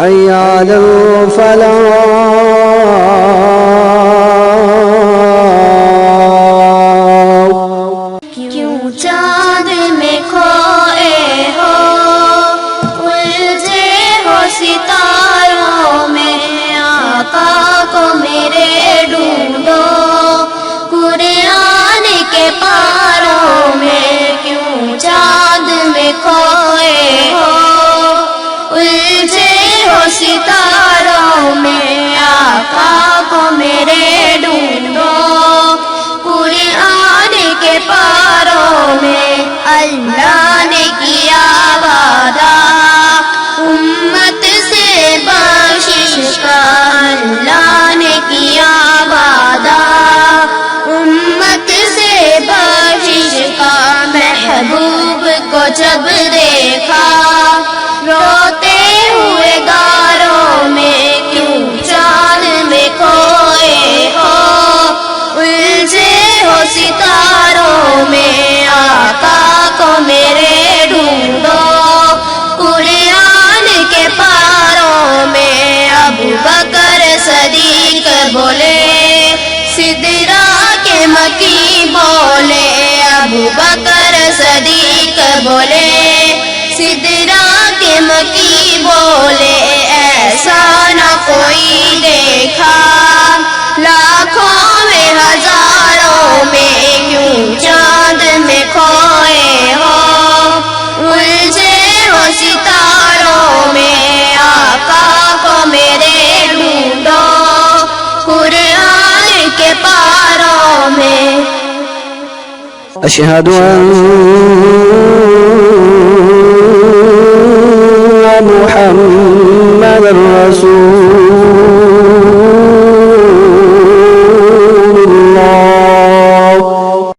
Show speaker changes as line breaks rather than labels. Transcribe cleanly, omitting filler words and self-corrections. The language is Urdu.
حي على الفلاح.
کیوں چاند میں کھوئے ہو الجھے ہو ستاروں میں آقا کو میرے ڈھونڈو قرآن کے پاروں میں. کیوں چاند میں کھوئے ہو الجھے ہو ستاروں میں آقا کو میرے ڈھونڈو قرآن کے پاروں میں. اللہ نے کیا وعدہ امت سے بخشش کا، اللہ نے کیا وعدہ امت سے بخشش کا. محبوب کو جب دیکھا روتے ہوئے غاروں میں. کیوں چاند میں کھوئے ہو الجھے ہو ستاروں میں آقا کو میرے ڈھونڈو قرآن کے پاروں میں. ابو بکر صدیق بولے سدرا کے مکی بولے. ابو بکر صدیق بولے سدرا کے مکی بولے. ایسا نہ کوئی دیکھا لاکھوں میں ہزاروں میں. کیوں چاند میں کھوئے ہو الجھے ہو ستاروں میں آقا کو میرے ڈھونڈو قرآن کے پاروں میں.
أشهد أن محمد رسول